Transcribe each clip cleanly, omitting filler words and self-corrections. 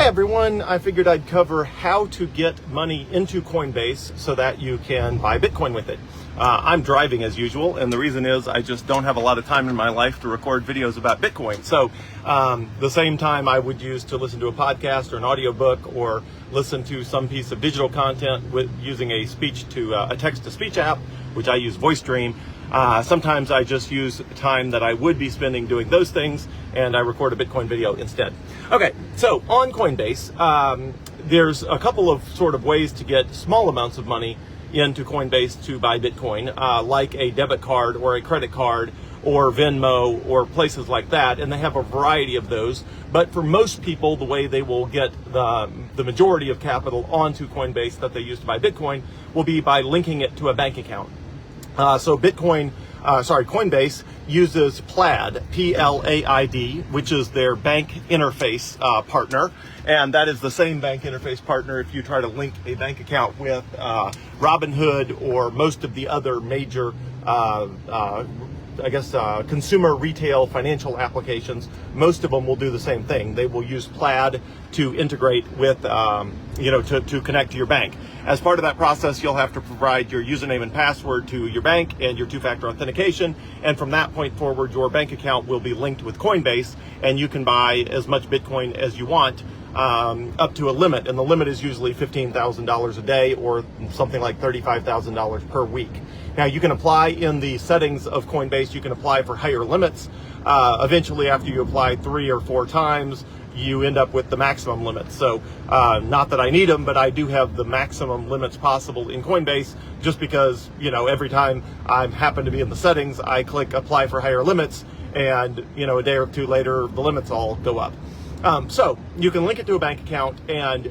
everyone, I figured I'd cover how to get money into Coinbase so that you can buy Bitcoin with it. I'm driving as usual, and the reason is I just don't have a lot of time in my life to record videos about Bitcoin. So the same time I would use to listen to a podcast or an audiobook or listen to some piece of digital content with using a text-to-speech app, which I use VoiceStream. Sometimes I just use time that I would be spending doing those things, and I record a Bitcoin video instead. Okay, so on Coinbase, there's a couple of sort of ways to get small amounts of money into Coinbase to buy Bitcoin, like a debit card or a credit card or Venmo or places like that, and they have a variety of those. But for most people, the way they will get the majority of capital onto Coinbase that they use to buy Bitcoin will be by linking it to a bank account. Coinbase uses Plaid, P-L-A-I-D, which is their bank interface partner, and that is the same bank interface partner if you try to link a bank account with Robinhood or most of the other major consumer retail financial applications. Most of them will do the same thing. They will use Plaid to integrate with, to connect to your bank. As part of that process, you'll have to provide your username and password to your bank and your two-factor authentication. And from that point forward, your bank account will be linked with Coinbase, and you can buy as much Bitcoin as you want, up to a limit. And the limit is usually $15,000 a day or something like $35,000 per week. Now, you can apply in the settings of Coinbase, you can apply for higher limits. Eventually, after you apply 3 or 4 times, you end up with the maximum limits. So not that I need them, but I do have the maximum limits possible in Coinbase just because, every time I happen to be in the settings, I click apply for higher limits, and, a day or two later, the limits all go up. So you can link it to a bank account and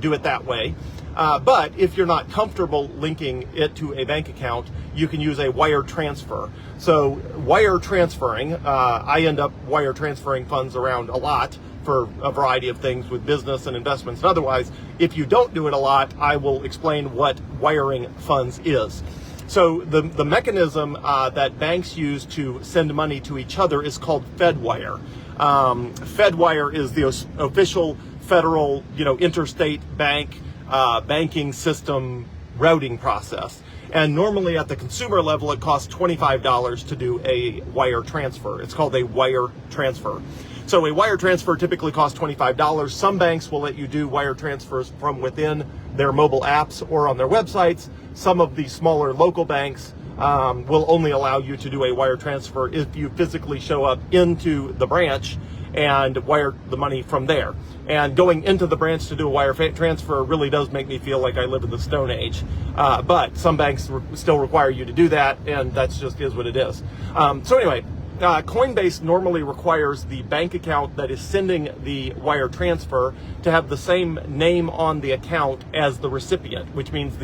do it that way. But if you're not comfortable linking it to a bank account, you can use a wire transfer. So wire transferring, I end up wire transferring funds around a lot for a variety of things with business and investments and otherwise. If you don't do it a lot, I will explain what wiring funds is. So the mechanism that banks use to send money to each other is called FedWire. FedWire is the official federal, interstate banking system routing process. And normally at the consumer level, it costs $25 to do a wire transfer. It's called a wire transfer. So a wire transfer typically costs $25. Some banks will let you do wire transfers from within their mobile apps or on their websites. Some of the smaller local banks will only allow you to do a wire transfer if you physically show up into the branch and wire the money from there. And going into the branch to do a wire transfer really does make me feel like I live in the Stone Age. But some banks still require you to do that, and that's just is what it is. So anyway, Coinbase normally requires the bank account that is sending the wire transfer to have the same name on the account as the recipient, which means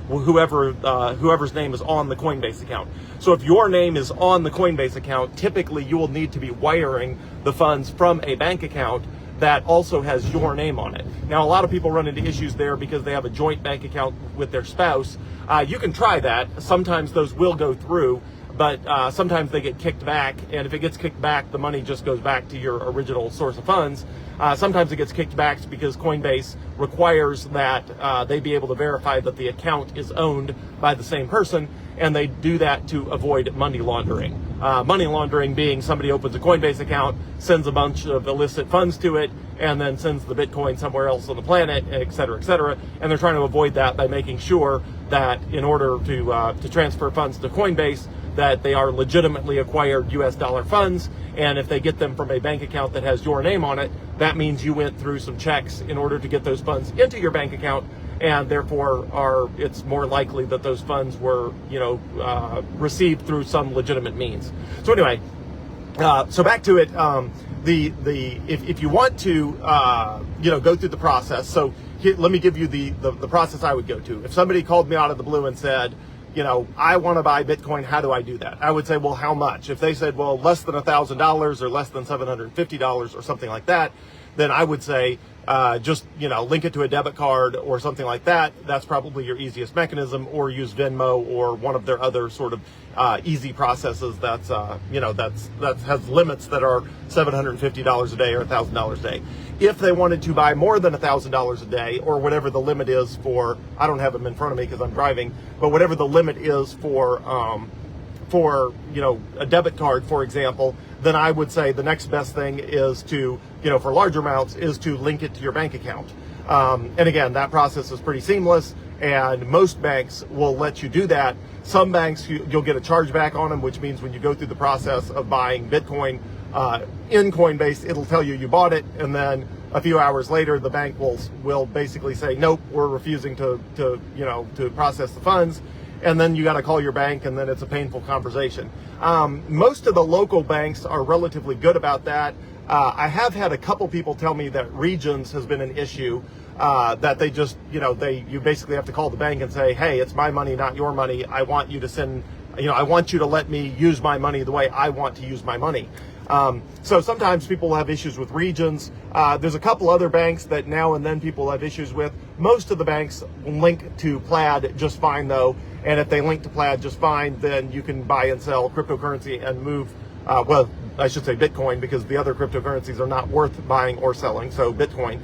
whoever's name is on the Coinbase account. So if your name is on the Coinbase account, typically you will need to be wiring the funds from a bank account that also has your name on it. Now, a lot of people run into issues there because they have a joint bank account with their spouse. You can try that. Sometimes those will go through, but sometimes they get kicked back, and if it gets kicked back, the money just goes back to your original source of funds. Sometimes it gets kicked back because Coinbase requires that they be able to verify that the account is owned by the same person, and they do that to avoid money laundering. Money laundering being somebody opens a Coinbase account, sends a bunch of illicit funds to it, and then sends the Bitcoin somewhere else on the planet, et cetera, and they're trying to avoid that by making sure that in order to transfer funds to Coinbase, that they are legitimately acquired US dollar funds, and if they get them from a bank account that has your name on it, that means you went through some checks in order to get those funds into your bank account, and therefore it's more likely that those funds were received through some legitimate means. So anyway, so back to it. If you want to go through the process, so let me give you the process I would go to. If somebody called me out of the blue and said, I want to buy Bitcoin, how do I do that? I would say, well, how much? If they said, well, less than $1,000 or less than $750 or something like that, then I would say, just, link it to a debit card or something like that. That's probably your easiest mechanism, or use Venmo or one of their other sort of easy processes that has limits that are $750 a day or $1,000 a day. If they wanted to buy more than $1,000 a day, or whatever the limit is for, I don't have them in front of me because I'm driving, but whatever the limit is for a debit card, for example, then I would say the next best thing is to, for larger amounts, is to link it to your bank account. And again, that process is pretty seamless, and most banks will let you do that. Some banks, you'll get a chargeback on them, which means when you go through the process of buying Bitcoin in Coinbase, it'll tell you bought it, and then a few hours later, the bank will basically say, nope, we're refusing to process the funds. And then you got to call your bank, and then it's a painful conversation. Most of the local banks are relatively good about that. I have had a couple people tell me that Regions has been an issue, that they just, you basically have to call the bank and say, hey, it's my money, not your money. I want you to send, I want you to let me use my money the way I want to use my money. So sometimes people have issues with Regions. There's a couple other banks that now and then people have issues with. Most of the banks link to Plaid just fine, though. And if they link to Plaid just fine, then you can buy and sell cryptocurrency and move, well, I should say Bitcoin, because the other cryptocurrencies are not worth buying or selling. So Bitcoin.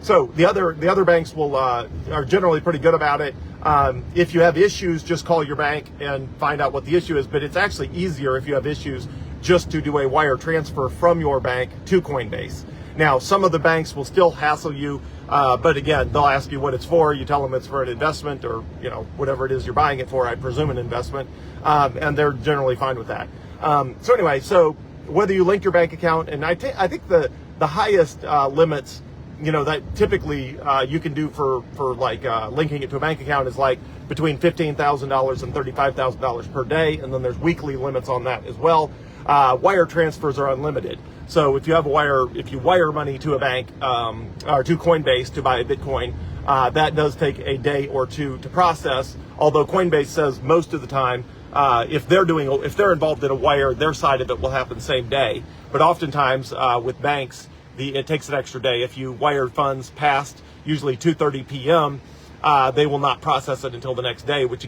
So the other banks are generally pretty good about it. If you have issues, just call your bank and find out what the issue is. But it's actually easier if you have issues just to do a wire transfer from your bank to Coinbase. Now, some of the banks will still hassle you, but again, they'll ask you what it's for. You tell them it's for an investment, or whatever it is you're buying it for. I presume an investment, and they're generally fine with that. So anyway, so whether you link your bank account, and I think the highest limits, that typically you can do for linking it to a bank account is like between $15,000 and $35,000 per day, and then there's weekly limits on that as well. Wire transfers are unlimited. So if you wire money to a bank or to Coinbase to buy a Bitcoin, that does take a day or two to process. Although Coinbase says most of the time, if they're involved in a wire, their side of it will happen same day. But oftentimes with banks, it takes an extra day. If you wire funds past usually 2:30 p.m., they will not process it until the next day, which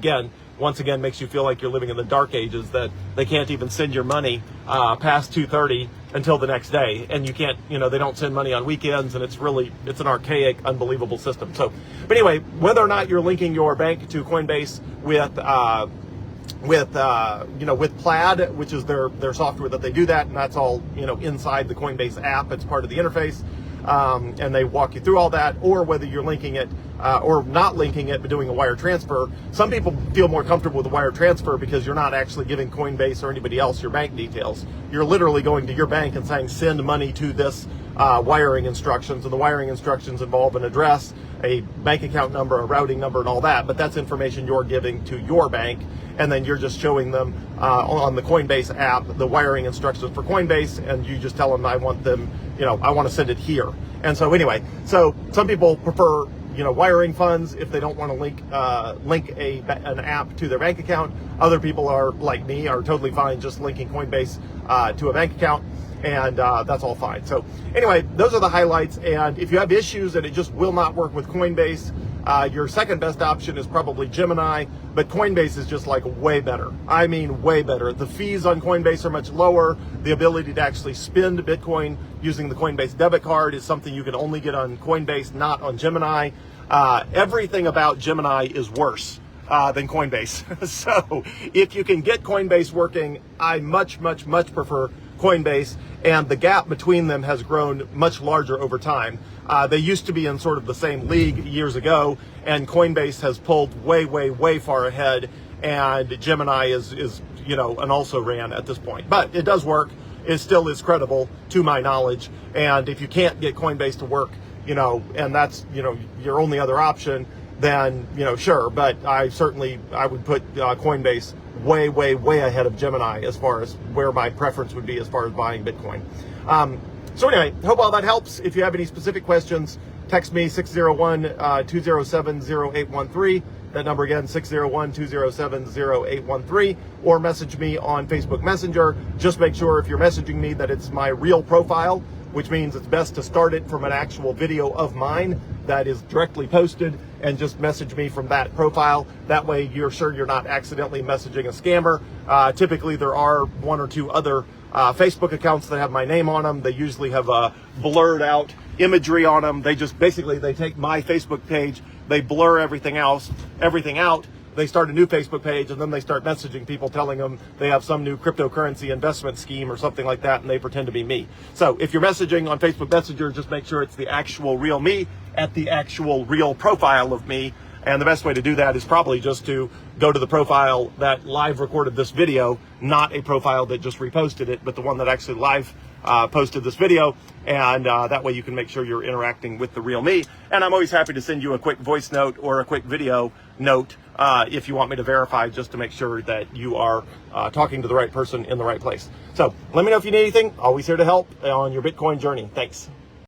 once again makes you feel like you're living in the dark ages, that they can't even send your money past 2:30 until the next day. And you can't, they don't send money on weekends, and it's an archaic, unbelievable system. So, but anyway, whether or not you're linking your bank to Coinbase with Plaid, which is their software that they do that, and that's all, inside the Coinbase app, it's part of the interface. And they walk you through all that, or whether you're linking it or not linking it but doing a wire transfer. Some people feel more comfortable with a wire transfer because you're not actually giving Coinbase or anybody else your bank details. You're literally going to your bank and saying, send money to this wiring instructions, and the wiring instructions involve an address, a bank account number, a routing number, and all that. But that's information you're giving to your bank, and then you're just showing them on the Coinbase app the wiring instructions for Coinbase, and you just tell them, I want to send it here. And so anyway, so some people prefer wiring funds if they don't want to link an app to their bank account. Other people are like me, are totally fine just linking Coinbase to a bank account, and that's all fine. So anyway, those are the highlights. And if you have issues and it just will not work with Coinbase, your second best option is probably Gemini, but Coinbase is just like way better. I mean, way better. The fees on Coinbase are much lower. The ability to actually spend Bitcoin using the Coinbase debit card is something you can only get on Coinbase, not on Gemini. Everything about Gemini is worse than Coinbase. So if you can get Coinbase working, I much prefer Coinbase, and the gap between them has grown much larger over time. They used to be in sort of the same league years ago, and Coinbase has pulled way far ahead, and Gemini is an also-ran at this point. But it does work. It still is credible to my knowledge, and if you can't get Coinbase to work, and that's, your only other option, then, sure. But I would put Coinbase way ahead of Gemini as far as where my preference would be as far as buying Bitcoin. So anyway, hope all that helps. If you have any specific questions, text me 601-207-0813. That number again, 601-207-0813, or message me on Facebook Messenger. Just make sure if you're messaging me that it's my real profile, which means it's best to start it from an actual video of mine that is directly posted, and just message me from that profile. That way you're sure you're not accidentally messaging a scammer. Typically there are one or two other Facebook accounts that have my name on them. They usually have blurred out imagery on them. They just basically, they take my Facebook page, they blur everything out, they start a new Facebook page, and then they start messaging people telling them they have some new cryptocurrency investment scheme or something like that, and they pretend to be me. So if you're messaging on Facebook Messenger, just make sure it's the actual real me at the actual real profile of me. And the best way to do that is probably just to go to the profile that live recorded this video, not a profile that just reposted it, but the one that actually live posted this video. And that way you can make sure you're interacting with the real me. And I'm always happy to send you a quick voice note or a quick video note if you want me to verify, just to make sure that you are talking to the right person in the right place. So let me know if you need anything. Always here to help on your Bitcoin journey. Thanks.